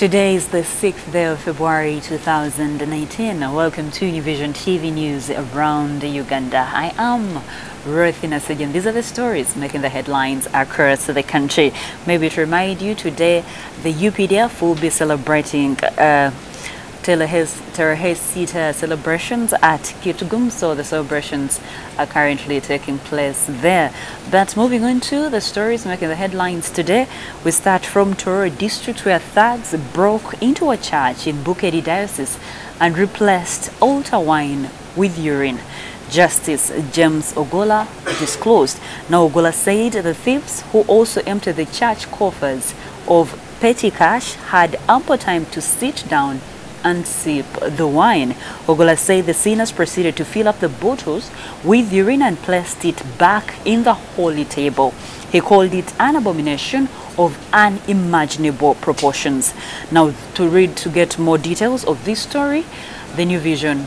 Today is the 6th day of February 2018. Welcome to UVision TV News around Uganda. I am Ruthina Sejan. These are the stories making the headlines across the country. Maybe to remind you, today the UPDF will be celebrating Terahesita celebrations at Kitgum, so the celebrations are currently taking place there. But moving on to the stories making the headlines today, we start from Toro district, where thugs broke into a church in Bukedi diocese and replaced altar wine with urine. Justice James Ogola disclosed. Now Ogola said the thieves, who also emptied the church coffers of petty cash, had ample time to sit down and sip the wine. Ogola said the sinners proceeded to fill up the bottles with urine and placed it back in the holy table. He called it an abomination of unimaginable proportions. Now to get more details of this story, the New Vision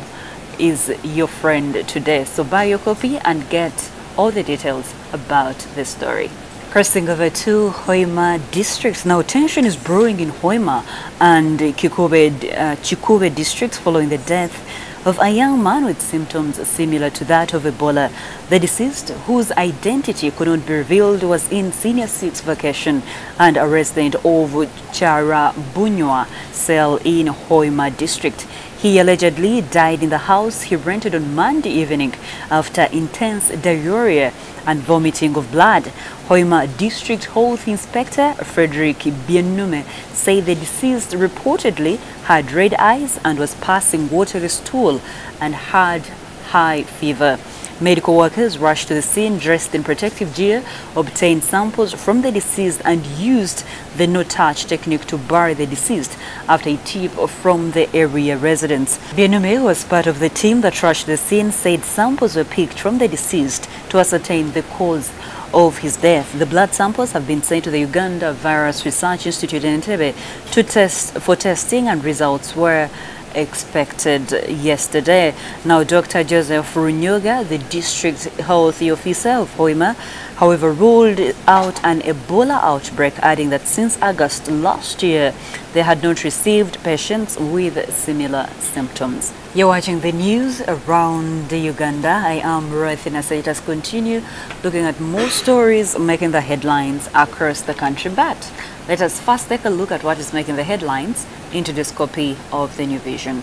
is your friend today. So buy your copy and get all the details about this story. Crossing over to Hoima districts. Now tension is brewing in Hoima and Chikube districts following the death of a young man with symptoms similar to that of Ebola. The deceased, whose identity could not be revealed, was in senior 6 vacation and a resident of Chara Bunywa cell in Hoima district. He allegedly died in the house he rented on Monday evening after intense diarrhea and vomiting of blood. Hoima District Health Inspector Frederick Bienume said the deceased reportedly had red eyes and was passing watery stool and had high fever. Medical workers rushed to the scene dressed in protective gear, obtained samples from the deceased and used the no-touch technique to bury the deceased after a tip from the area residents. Bienume, who was part of the team that rushed the scene, said samples were picked from the deceased to ascertain the cause of his death. The blood samples have been sent to the Uganda Virus Research Institute in Entebbe for testing, and results were expected yesterday. Now Dr. Joseph Runyoga, the district health officer of Hoima, however, ruled out an Ebola outbreak, adding that since August last year they had not received patients with similar symptoms. You're watching the news around Uganda. I am Ruthina. Let us continue looking at more stories making the headlines across the country, but let us first take a look at what is making the headlines into this copy of the New Vision.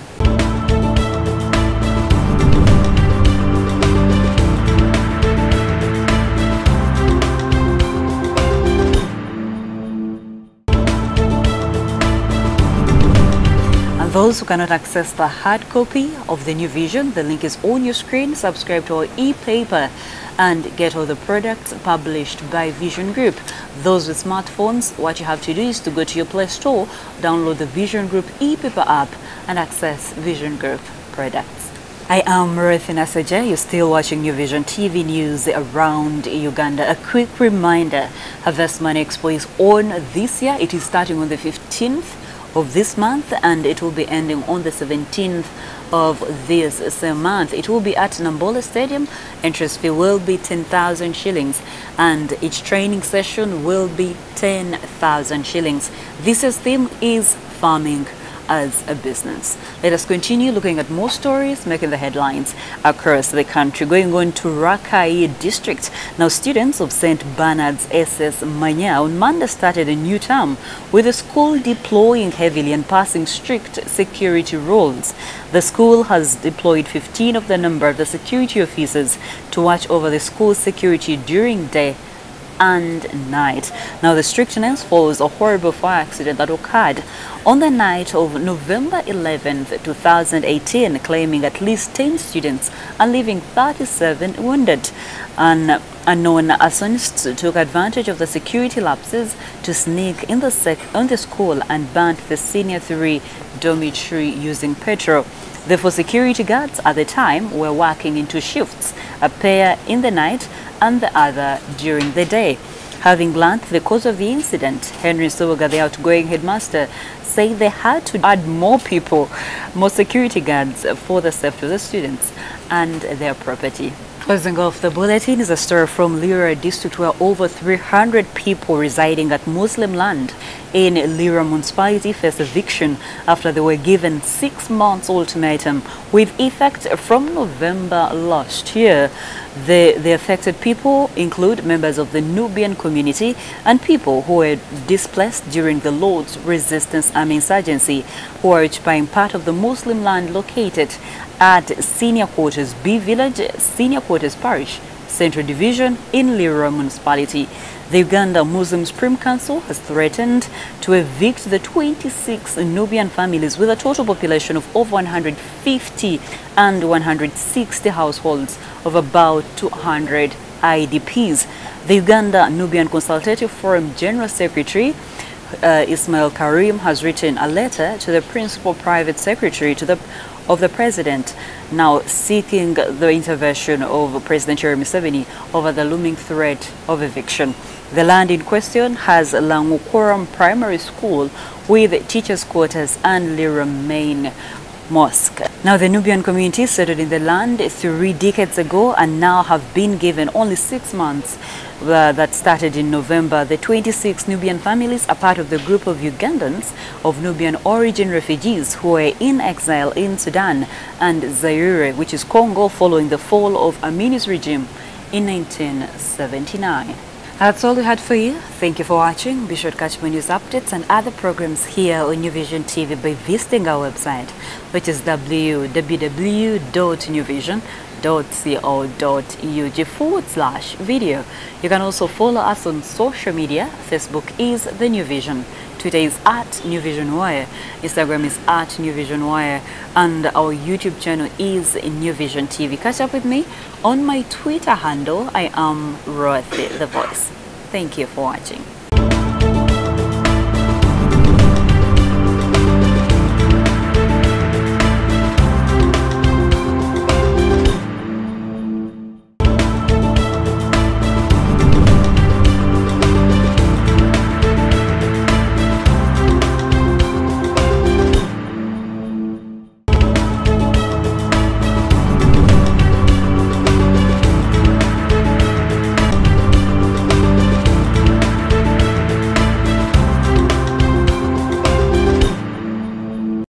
And those who cannot access the hard copy of the New Vision, the link is on your screen. Subscribe to our e-paper and get all the products published by Vision Group. Those with smartphones, what you have to do is to go to your Play Store, download the Vision Group e-paper app and access Vision Group products. I am Ruthina Seja. You're still watching New Vision TV News around Uganda. A quick reminder, Harvest Money Expo is on this year. It is starting on the 15th of this month and it will be ending on the 17th of this same month. It will be at Nambola Stadium. Entrance fee will be 10,000 shillings and each training session will be 10,000 shillings. This year's theme is farming as a business. Let us continue looking at more stories making the headlines across the country. Going on to Rakai district. Now students of St. Bernard's SS Manya on Monday started a new term with the school deploying heavily and passing strict security rules. The school has deployed 15 of the number of the security officers to watch over the school security during day and night. Now the strictness follows a horrible fire accident that occurred on the night of November 11th, 2018, claiming at least 10 students and leaving 37 wounded. An unknown arsonists took advantage of the security lapses to sneak in the school and burnt the senior 3 dormitory using petrol. The 4 security guards at the time were working in 2 shifts, a pair in the night and the other during the day. Having learned the cause of the incident, Henry Soboga, the outgoing headmaster, said they had to add more people, more security guards for the safety of the students and their property. Closing off the bulletin is a story from Lira district where over 300 people residing at Muslim land in Lira municipality face eviction after they were given 6 months ultimatum with effect from November last year. The affected people include members of the Nubian community and people who were displaced during the Lord's Resistance Army insurgency, who are occupying part of the Muslim land located at Senior Quarters B Village, Senior Quarters Parish, Central Division in Lira Municipality. The Uganda Muslim Supreme Council has threatened to evict the 26 Nubian families with a total population of over 150 and 160 households of about 200 IDPs. The Uganda Nubian Consultative Forum General Secretary Ismail Karim has written a letter to the Principal Private Secretary of the President, now seeking the intervention of President Yoweri Museveni over the looming threat of eviction. The land in question has Langukoram Primary School with teachers' quarters and Lira Main Mosque. Now, the Nubian community settled in the land 3 decades ago and now have been given only 6 months. That started in November. The 26 Nubian families are part of the group of Ugandans of Nubian origin refugees who were in exile in Sudan and Zaire, which is Congo, following the fall of Amini's regime in 1979. That's all we had for you. Thank you for watching. Be sure to catch my news updates and other programs here on New Vision TV by visiting our website, which is www.newvision.co.ug/video. You can also follow us on social media. Facebook is The New Vision. Twitter is at New Vision Wire. Instagram is at New Vision Wire. And our YouTube channel is New Vision TV. Catch up with me on my Twitter handle. I am Roathy the Voice. Thank you for watching.